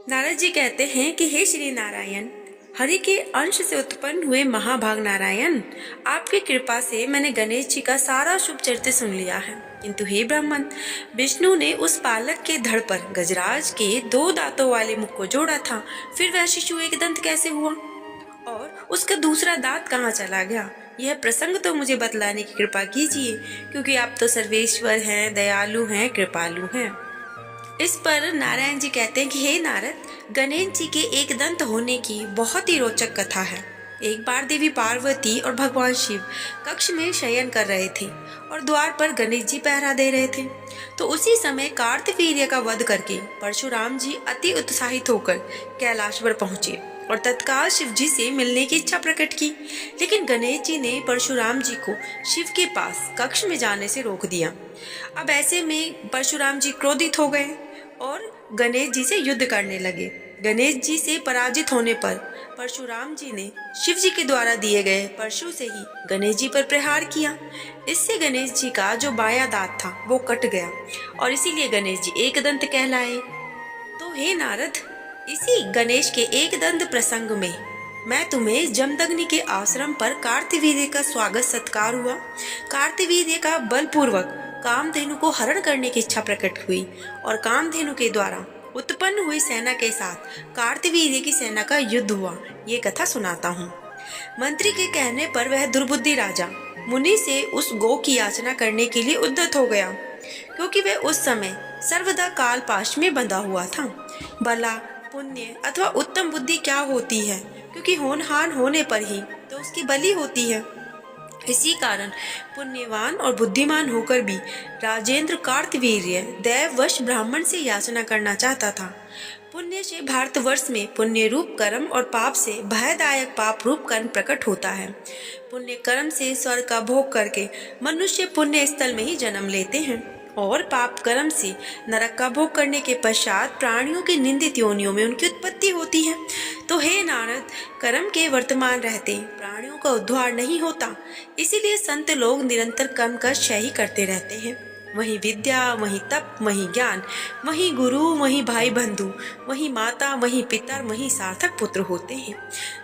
नारद जी कहते हैं कि हे श्री नारायण, हरि के अंश से उत्पन्न हुए महाभाग नारायण, आपकी कृपा से मैंने गणेश जी का सारा शुभ चरित्र सुन लिया है। किंतु हे ब्राह्मण, विष्णु ने उस बालक के धड़ पर गजराज के 2 दांतों वाले मुख को जोड़ा था, फिर वह शिशु एक दंत कैसे हुआ और उसका दूसरा दांत कहाँ चला गया? यह प्रसंग तो मुझे बतलाने की कृपा कीजिए, क्योंकि आप तो सर्वेश्वर हैं, दयालु हैं, कृपालु हैं। इस पर नारायण जी कहते हैं कि हे नारद, गणेश जी के एक दंत होने की बहुत ही रोचक कथा है। एक बार देवी पार्वती और भगवान शिव कक्ष में शयन कर रहे थे और द्वार पर गणेश जी पहरा दे रहे थे। तो उसी समय कार्तवीर्य का वध करके परशुराम जी अति उत्साहित होकर कैलाश पर पहुंचे और तत्काल शिव जी से मिलने की इच्छा प्रकट की। लेकिन गणेश जी ने परशुराम जी को शिव के पास कक्ष में जाने से रोक दिया। अब ऐसे में परशुराम जी क्रोधित हो गए और गणेश जी से युद्ध करने लगे। गणेश जी से पराजित होने पर परशुराम जी ने शिव जी के द्वारा दिए गए परशु से ही गणेश जी पर प्रहार किया। इससे गणेश जी का जो बायां दांत था वो कट गया और इसीलिए गणेश जी एक दंत कहलाए। तो हे नारद, इसी गणेश के एक दंत प्रसंग में मैं तुम्हें जमदग्नि के आश्रम पर कार्तवीर्य का स्वागत सत्कार हुआ। कार्तवीर्य का बलपूर्वक कामधेनु को हरण करने की इच्छा प्रकट हुई और कामधेनु के द्वारा उत्पन्न हुई सेना के साथ कार्तवीर्य की सेना का युद्ध हुआ, ये कथा सुनाता हूँ। मंत्री के कहने पर वह दुर्बुद्धि राजा मुनि से उस गो की याचना करने के लिए उद्यत हो गया, क्योंकि वह उस समय सर्वदा काल पाश में बंधा हुआ था। भला पुण्य अथवा उत्तम बुद्धि क्या होती है, क्योंकि होनहार होने पर ही तो उसकी बलि होती है। इसी कारण पुण्यवान और बुद्धिमान होकर भी राजेंद्र कार्तवीर्य दैववश ब्राह्मण से याचना करना चाहता था। पुण्य से भारतवर्ष में पुण्य रूप कर्म और पाप से भयदायक पाप रूप कर्म प्रकट होता है। पुण्य कर्म से स्वर्ग का भोग करके मनुष्य पुण्य स्थल में ही जन्म लेते हैं और पाप कर्म से नरक का भोग करने के पश्चात प्राणियों की निंदित योनियों में उनकी उत्पत्ति होती है। तो हे नारद, कर्म के वर्तमान रहते प्राणियों का उद्धार नहीं होता, इसीलिए संत लोग निरंतर कर्म का क्षय ही करते रहते हैं। वही विद्या, वही तप, वही ज्ञान, वही गुरु, वही भाई बंधु, वही माता, वही पिता, वही सार्थक पुत्र होते हैं,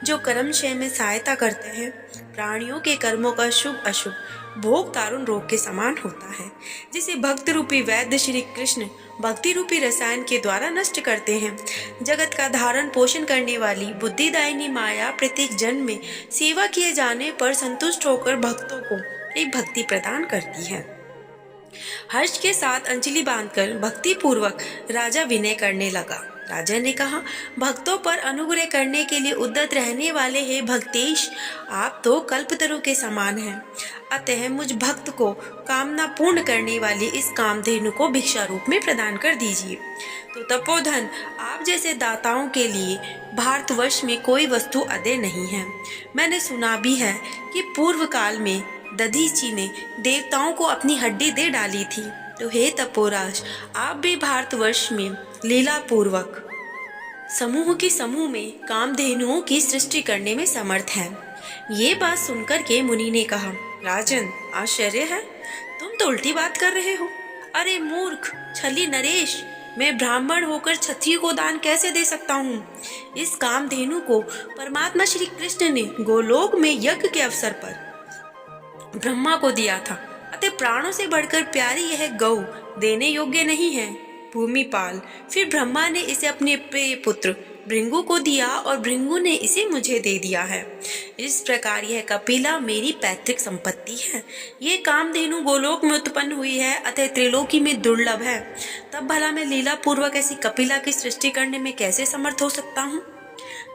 जो कर्म क्षय में सहायता करते हैं। प्राणियों के कर्मों का शुभ अशुभ भोग तारुण रोग के समान होता है, जिसे भक्त रूपी वैद्य श्री कृष्ण भक्ति रूपी रसायन के द्वारा नष्ट करते हैं। जगत का धारण पोषण करने वाली बुद्धिदायिनी माया प्रत्येक जन्म में सेवा किए जाने पर संतुष्ट होकर भक्तों को एक भक्ति प्रदान करती है। हर्ष के साथ अंजलि बांधकर भक्ति पूर्वक राजा विनय करने लगा। राजा ने कहा, भक्तों पर अनुग्रह करने के लिए उद्यत रहने वाले हे भक्तेश, आप तो कल्पतरु के समान हैं। अतः मुझ भक्त को कामना पूर्ण करने वाली इस कामधेनु को भिक्षा रूप में प्रदान कर दीजिए। तो तपोधन, आप जैसे दाताओं के लिए भारतवर्ष में कोई वस्तु अदय नहीं है। मैंने सुना भी है कि पूर्व काल में दधीची ने देवताओं को अपनी हड्डी दे डाली थी। तो हे तपोराज, आप भी भारतवर्ष में लीला पूर्वक समूह में कामधेनुओं की सृष्टि करने में समर्थ हैं। ये बात सुनकर के मुनि ने कहा, राजन, आश्चर्य है, तुम तो उल्टी बात कर रहे हो। अरे मूर्ख, छली नरेश, मैं ब्राह्मण होकर क्षत्रिय को दान कैसे दे सकता हूँ? इस कामधेनु को परमात्मा श्री कृष्ण ने गोलोक में यज्ञ के अवसर पर ब्रह्मा को दिया था। अतः प्राणों से बढ़कर प्यारी यह गौ देने योग्य नहीं है। भूमिपाल, फिर ब्रह्मा ने इसे अपने प्रिय पुत्र भृंगु को दिया और भृंगु ने इसे मुझे दे दिया है। इस प्रकार यह कपिला मेरी पैतृक संपत्ति है। ये कामधेनु गोलोक में उत्पन्न हुई है, अतः त्रिलोकी में दुर्लभ है। तब भला मैं लीला पूर्वक ऐसी कपिला की सृष्टि करने में कैसे समर्थ हो सकता हूँ?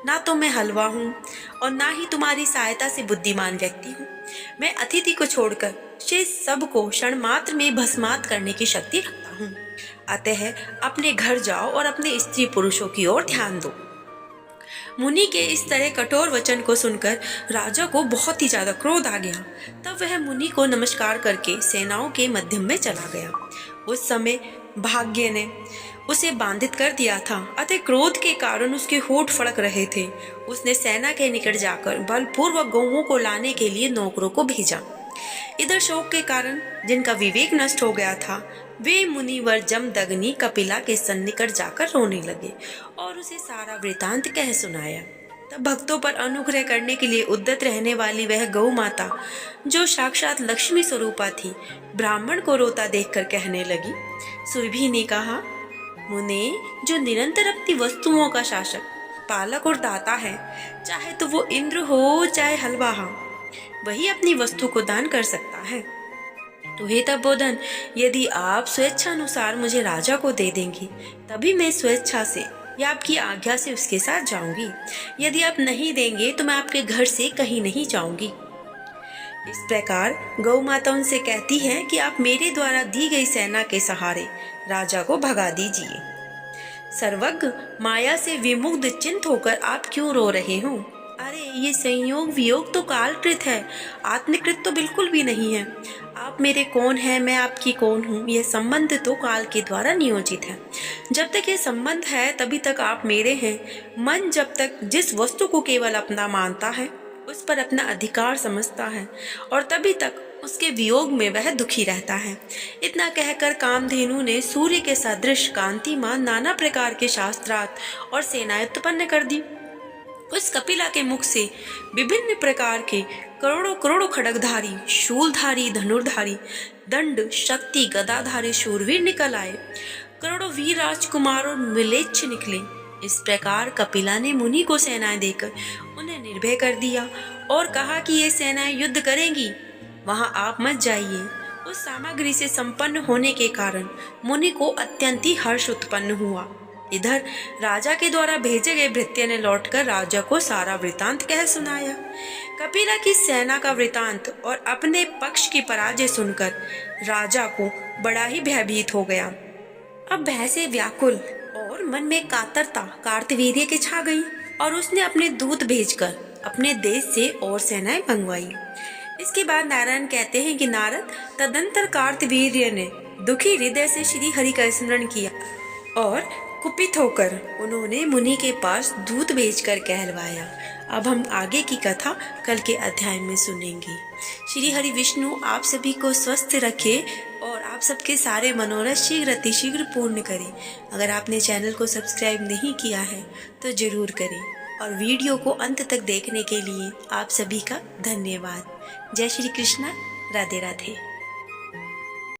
ना तो मैं हलवा हूँ और ना ही तुम्हारी सहायता से बुद्धिमान व्यक्ति हूँ। मैं अतिथि को छोड़कर शेष सब को क्षण मात्र में भस्मात करने की शक्ति रखता हूँ। अतः अपने घर जाओ और अपने स्त्री पुरुषों की ओर ध्यान दो। मुनि के इस तरह कठोर वचन को सुनकर राजा को बहुत ही ज्यादा क्रोध आ गया। तब वह मुनि को नमस्कार करके सेनाओं के मध्यम में चला गया। उस समय भाग्य ने उसे बांधित कर दिया था, अतः क्रोध के कारण उसके होठ फड़क रहे थे। उसने सेना के निकट जाकर बलपूर्वक गौओं को लाने के लिए नौकरों को भेजा। इधर शोक के कारण जिनका विवेक नष्ट हो गया था, वे मुनिवर जमदग्नि कपिला के सन्निकट जाकर रोने लगे और उसे सारा वृतांत कह सुनाया। तब भक्तों पर अनुग्रह करने के लिए उद्यत रहने वाली वह गौ माता, जो साक्षात लक्ष्मी स्वरूपा थी, ब्राह्मण को रोता देखकर कहने लगी। सुरभि ने कहा, मुने, जो निरंतर अपनी वस्तुओं का शासक, पालक और दाता है, चाहे तो वो इंद्र हो चाहे हलवाहा, वही अपनी वस्तु को दान कर सकता है। तो हे तपोधन, यदि आप स्वेच्छानुसार मुझे राजा को दे देंगी, तभी मैं स्वेच्छा से या आपकी आज्ञा से उसके साथ जाऊंगी। यदि आप नहीं देंगे तो मैं आपके घर से कहीं नहीं जाऊंगी। इस प्रकार गौ माता उनसे कहती है कि आप मेरे द्वारा दी गई सेना के सहारे राजा को भगा दीजिए। सर्वज्ञ, माया से विमुग्ध चिंत होकर आप क्यों रो रहे हो? अरे, ये संयोग वियोग तो कालकृत है, आत्मकृत तो बिल्कुल भी नहीं है। आप मेरे कौन है, मैं आपकी कौन हूँ, यह संबंध तो काल के द्वारा नियोजित है। जब तक ये संबंध है तभी तक आप मेरे हैं। मन जब तक जिस वस्तु को केवल अपना मानता है, उस पर अपना अधिकार समझता है, और तभी तक उसके वियोग में वह दुखी रहता है। इतना कहकर कामधेनु ने सूर्य के सदृश कांतिमान नाना प्रकार के शास्त्रार्थ और सेनाएं उत्पन्न कर दी। उस कपिला के मुख से विभिन्न प्रकार के करोड़ों करोड़ों खड्गधारी, शूलधारी, धनुर्धारी, दंड, शक्ति, गदाधारी शूरवीर निकल आए। करोड़ों वीर राजकुमार और मिलेच्छ निकले। इस प्रकार कपिला ने मुनि को सेनाएं देकर उन्हें निर्भय कर दिया और कहा कि ये सेनाएं युद्ध करेंगी, वहां आप मत जाइए। उस सामग्री से संपन्न होने के कारण मुनि को अत्यंत ही हर्ष उत्पन्न हुआ। इधर राजा के द्वारा भेजे गए भृत्य ने लौटकर राजा को सारा वृतांत कह सुनाया। कपिला की सेना का वृतांत और अपने पक्ष की पराजय सुनकर राजा को बड़ा ही भयभीत हो गया। अब भय से व्याकुल और मन में कातरता कार्तवीर्य के छा गई और उसने अपने दूत भेजकर अपने देश से और सेनाएं मंगवाई। इसके बाद नारायण कहते हैं कि नारद, तदंतर कार्तवीर्य ने दुखी हृदय से श्री हरि का स्मरण किया और कुपित होकर उन्होंने मुनि के पास दूत भेजकर कहलवाया। अब हम आगे की कथा कल के अध्याय में सुनेंगे। श्री हरि विष्णु आप सभी को स्वस्थ रखे और आप सबके सारे मनोरथ शीघ्र अतिशीघ्र पूर्ण करें। अगर आपने चैनल को सब्सक्राइब नहीं किया है तो जरूर करें और वीडियो को अंत तक देखने के लिए आप सभी का धन्यवाद। जय श्री कृष्णा, राधे राधे।